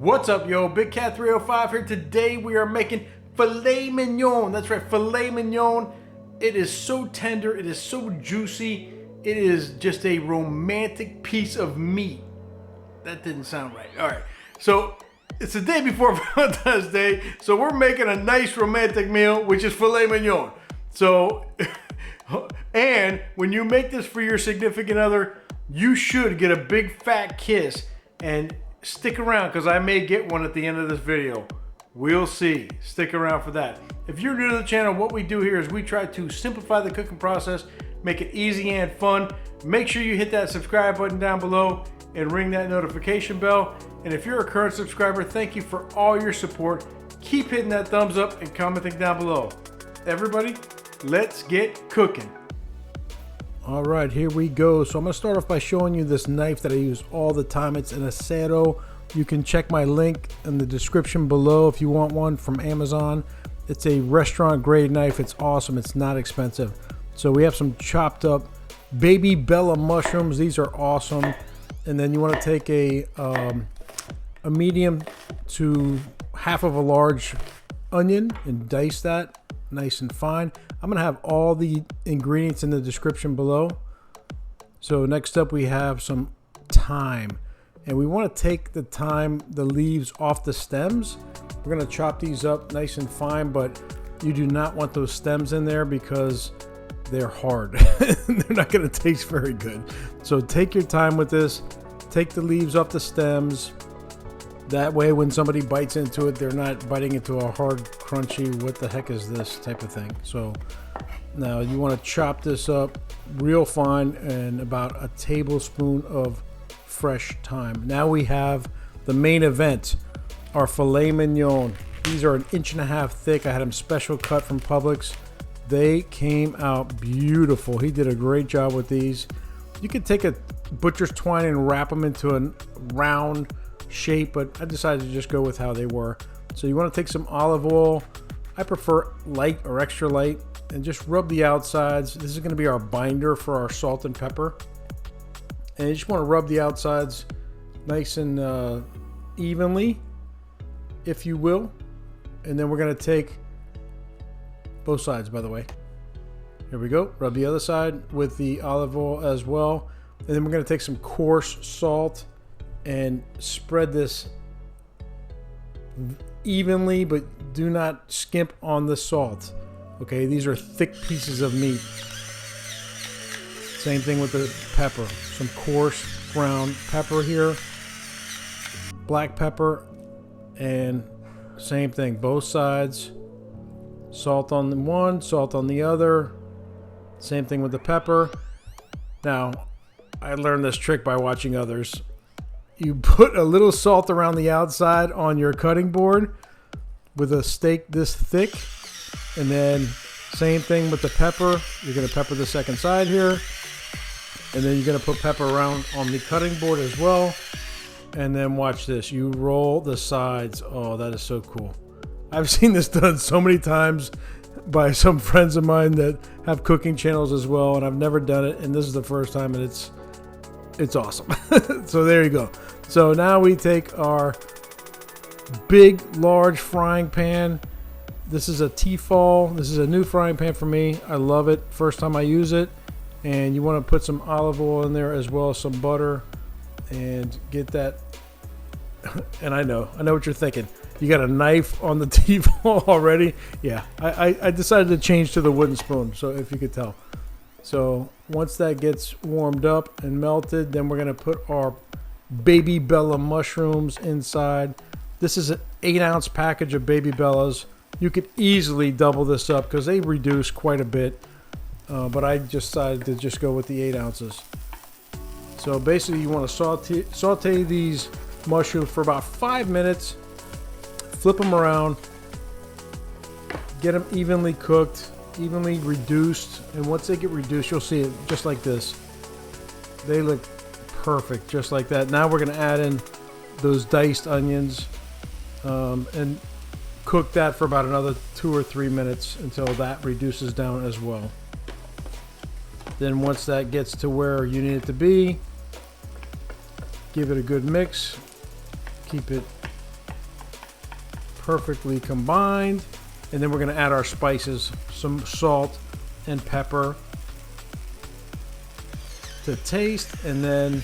What's up, yo? Big Cat 305 here. Today we are making filet mignon. That's right, filet mignon. It is so tender, it is so juicy. It is just a romantic piece of meat. That didn't sound right. All right, so it's the day before Valentine's Day, so we're making a nice romantic meal, which is filet mignon. So, and when you make this for your significant other, you should get a big fat kiss. And stick around, because I may get one at the end of this video. We'll see. Stick around for that. If you're new to the channel, what we do here is we try to simplify the cooking process, make it easy and fun. Make sure you hit that subscribe button down below and ring that notification bell. And if you're a current subscriber, thank you for all your support. Keep hitting that thumbs up and commenting down below. Everybody, let's get cooking. All right, here we go. So I'm gonna start off by showing you this knife that I use all the time. It's an acero. You can check my link in the description below if you want one from Amazon. It's a restaurant grade knife. It's awesome. It's not expensive. So we have some chopped up baby bella mushrooms. These are awesome. And then you want to take a medium to half of a large onion and dice that nice and fine. I'm gonna have all the ingredients in the description below. So next up we have some thyme, and we want to take the thyme, the leaves off the stems. We're gonna chop these up nice and fine, but you do not want those stems in there because they're hard. They're not gonna taste very good. So take your time with this. Take the leaves off the stems. That way when somebody bites into it, they're not biting into a hard, crunchy, what the heck is this type of thing. So now you want to chop this up real fine and about a tablespoon of fresh thyme. Now we have the main event, our filet mignon. These are 1.5 inches thick. I had them special cut from Publix. They came out beautiful. He did a great job with these. You could take a butcher's twine and wrap them into a round shape, but I decided to just go with how they were. So you want to take some olive oil. I prefer light or extra light, and just rub the outsides. This is going to be our binder for our salt and pepper, and you just want to rub the outsides nice and evenly, if you will. And then we're going to take both sides, by the way. Here we go. Rub the other side with the olive oil as well, and then we're going to take some coarse salt and spread this evenly, but do not skimp on the salt. Okay, these are thick pieces of meat. Same thing with the pepper. Some coarse ground pepper here, black pepper, and same thing, both sides. Salt on the one, salt on the other. Same thing with the pepper. Now, I learned this trick by watching others. You put a little salt around the outside on your cutting board with a steak this thick, and then same thing with the pepper. You're going to pepper the second side here, and then you're going to put pepper around on the cutting board as well. And then watch this. You roll the sides. Oh, that is so cool. I've seen this done so many times by some friends of mine that have cooking channels as well, and I've never done it, and this is the first time, and it's awesome. So there you go. So now we take our big, large frying pan. This is a Tefal. This is a new frying pan for me. I love it. First time I use it. And you want to put some olive oil in there as well as some butter, and get that. And I know what you're thinking. You got a knife on the Tefal already? Yeah, I decided to change to the wooden spoon, so if you could tell. So once that gets warmed up and melted, then we're going to put our baby bella mushrooms inside. This is an 8-ounce package of baby bellas. You could easily double this up because they reduce quite a bit, but I decided to just go with the 8 ounces. So basically you want to saute these mushrooms for about 5 minutes, flip them around, get them evenly cooked, evenly reduced, and once they get reduced, you'll see it just like this. They look perfect just like that. Now we're going to add in those diced onions and cook that for about another 2 or 3 minutes until that reduces down as well. Then once that gets to where you need it to be, give it a good mix, keep it perfectly combined. And then we're going to add our spices, some salt and pepper to taste. And then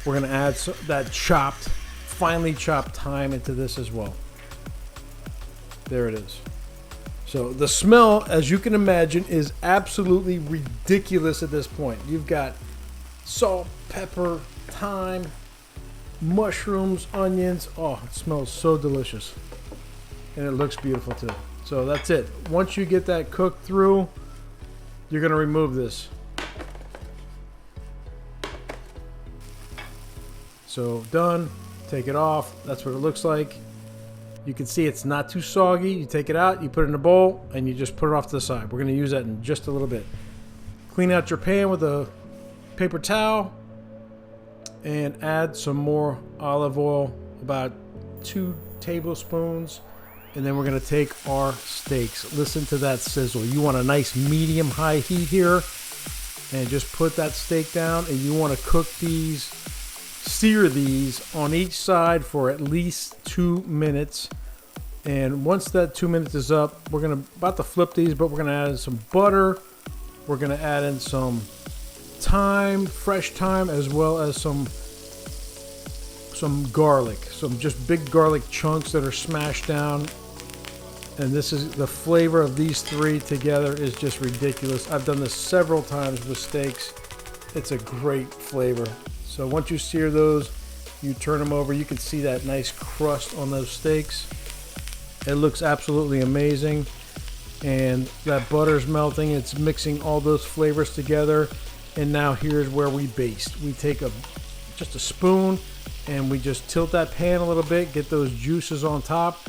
we're going to add that finely chopped thyme into this as well. There it is. So the smell, as you can imagine, is absolutely ridiculous at this point. You've got salt, pepper, thyme, mushrooms, onions. Oh, it smells so delicious. And it looks beautiful too. So that's it. Once you get that cooked through, you're going to remove this. So done. Take it off. That's what it looks like. You can see it's not too soggy. You take it out, you put it in a bowl, and you just put it off to the side. We're going to use that in just a little bit. Clean out your pan with a paper towel and add some more olive oil, about 2 tablespoons. And then we're going to take our steaks. Listen to that sizzle. You want a nice medium-high heat here. And just put that steak down. And you want to cook these, sear these on each side for at least 2 minutes. And once that 2 minutes is up, we're about to flip these, but we're going to add in some butter. We're going to add in some thyme, fresh thyme, as well as some garlic, some just big garlic chunks that are smashed down. And this is the flavor of these 3 together is just ridiculous. I've done this several times with steaks. It's a great flavor. So once you sear those, you turn them over. You can see that nice crust on those steaks. It looks absolutely amazing. And that butter's melting. It's mixing all those flavors together. And now here's where we baste. We take just a spoon and we just tilt that pan a little bit, get those juices on top.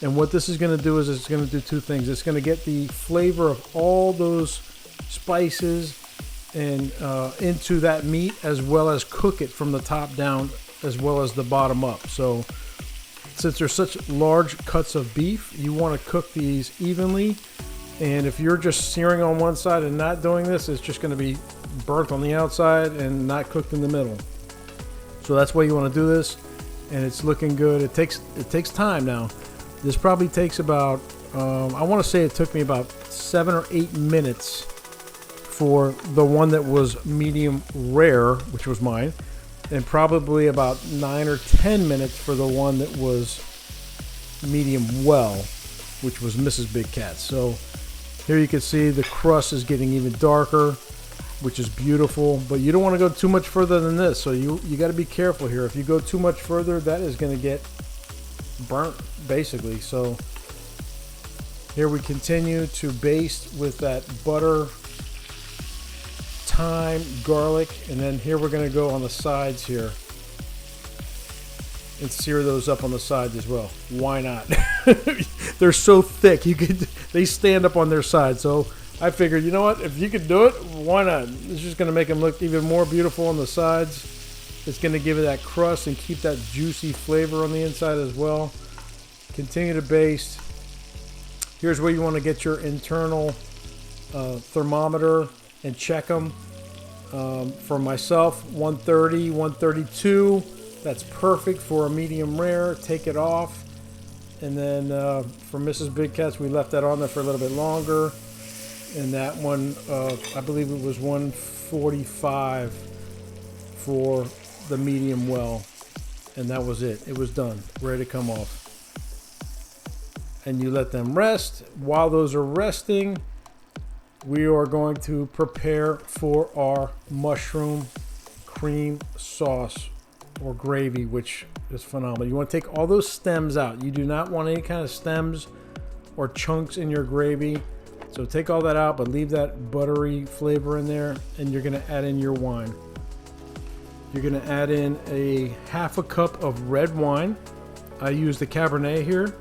And what this is going to do is it's going to do 2 things. It's going to get the flavor of all those spices and into that meat, as well as cook it from the top down as well as the bottom up. So since there's such large cuts of beef, you want to cook these evenly. And if you're just searing on one side and not doing this, it's just going to be burnt on the outside and not cooked in the middle. So that's why you want to do this. And it's looking good. It takes time now. This probably takes about, I want to say it took me about 7 or 8 minutes for the one that was medium rare, which was mine, and probably about 9 or 10 minutes for the one that was medium well, which was Mrs. Big Cat. So here you can see the crust is getting even darker, which is beautiful, but you don't want to go too much further than this. So you got to be careful here. If you go too much further, that is going to get burnt basically. So here we continue to baste with that butter, thyme, garlic, and then here we're going to go on the sides here and sear those up on the sides as well. Why not? They're so thick, they stand up on their sides. So I figured, you know what, if you could do it, why not? It's just going to make them look even more beautiful on the sides. It's going to give it that crust and keep that juicy flavor on the inside as well. Continue to baste. Here's where you want to get your internal thermometer and check them. For myself, 130, 132. That's perfect for a medium rare. Take it off. And then for Mrs. Big Cats, we left that on there for a little bit longer. And that one, I believe it was 145 for the medium well. And that was it. It was done. Ready to come off. And you let them rest. While those are resting, we are going to prepare for our mushroom cream sauce or gravy, which is phenomenal. You want to take all those stems out. You do not want any kind of stems or chunks in your gravy. So take all that out, but leave that buttery flavor in there, and you're going to add in your wine. You're going to add in a half a cup of red wine. I use the Cabernet here.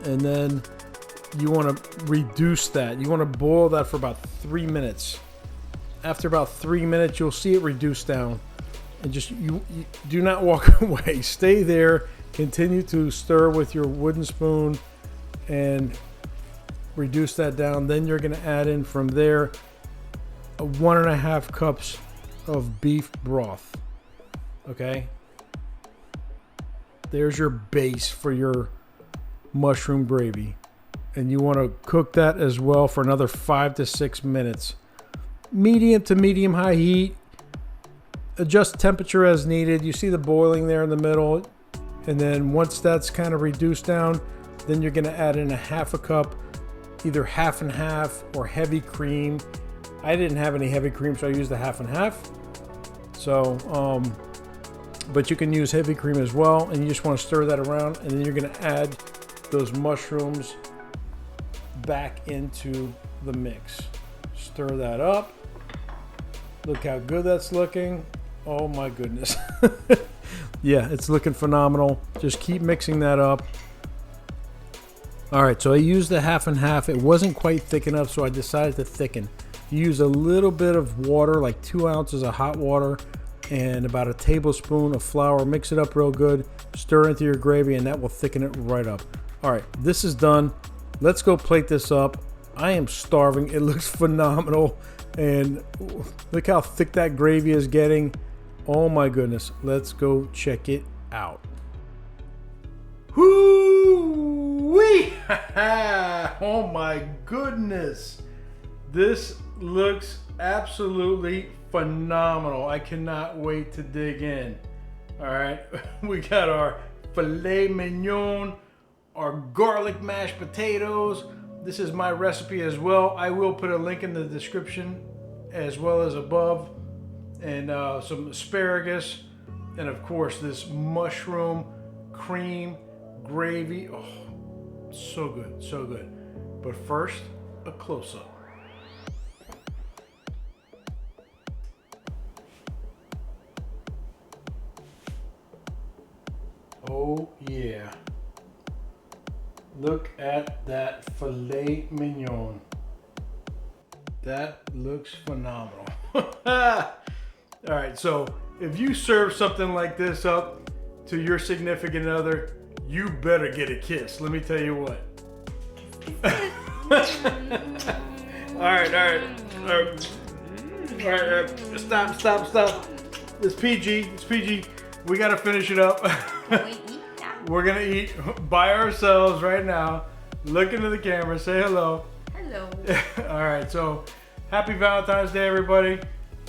And then you want to reduce that. You want to boil that for about 3 minutes. After about 3 minutes, you'll see it reduce down. And just you do not walk away. Stay there. Continue to stir with your wooden spoon and reduce that down. Then you're going to add in from there 1.5 cups of beef broth. Okay. There's your base for your mushroom gravy. And you want to cook that as well for another 5 to 6 minutes. Medium to medium high heat. Adjust temperature as needed. You see the boiling there in the middle. And then once that's kind of reduced down, then you're going to add in a half a cup, either half and half or heavy cream. I didn't have any heavy cream, so I used the half and half. So, but you can use heavy cream as well. And you just want to stir that around. And then you're going to add those mushrooms back into the mix. Stir that up. Look how good that's looking. Oh my goodness. Yeah, it's looking phenomenal. Just keep mixing that up. All right, so I used the half and half. It wasn't quite thick enough, so I decided to thicken. You use a little bit of water, like 2 ounces of hot water and about a tablespoon of flour. Mix it up real good. Stir into your gravy, and that will thicken it right up. All right, this is done. Let's go plate this up. I am starving. It looks phenomenal. And look how thick that gravy is getting. Oh my goodness. Let's go check it out. Whoo-wee! Oh my goodness. This looks absolutely phenomenal. I cannot wait to dig in. All right. We got our filet mignon, our garlic mashed potatoes. This is my recipe as well. I will put a link in the description as well as above. And some asparagus. And of course this mushroom cream gravy. Oh, so good, so good. But first, a close-up. Oh yeah. Look at that filet mignon. That looks phenomenal. All right, so if you serve something like this up to your significant other, you better get a kiss. Let me tell you what. All right. Stop. It's PG. We gotta finish it up. Can we eat now? We're gonna eat by ourselves right now. Look into the camera, say hello. Hello. All right, so happy Valentine's Day, everybody.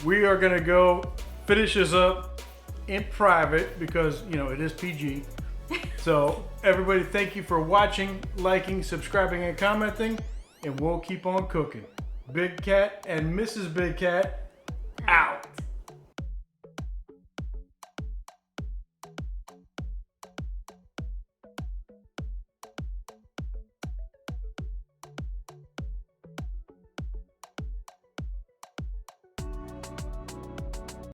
We are gonna go finish this up in private because, you know, it is PG. So everybody, thank you for watching, liking, subscribing, and commenting, and we'll keep on cooking. Big Cat and Mrs. Big Cat, out.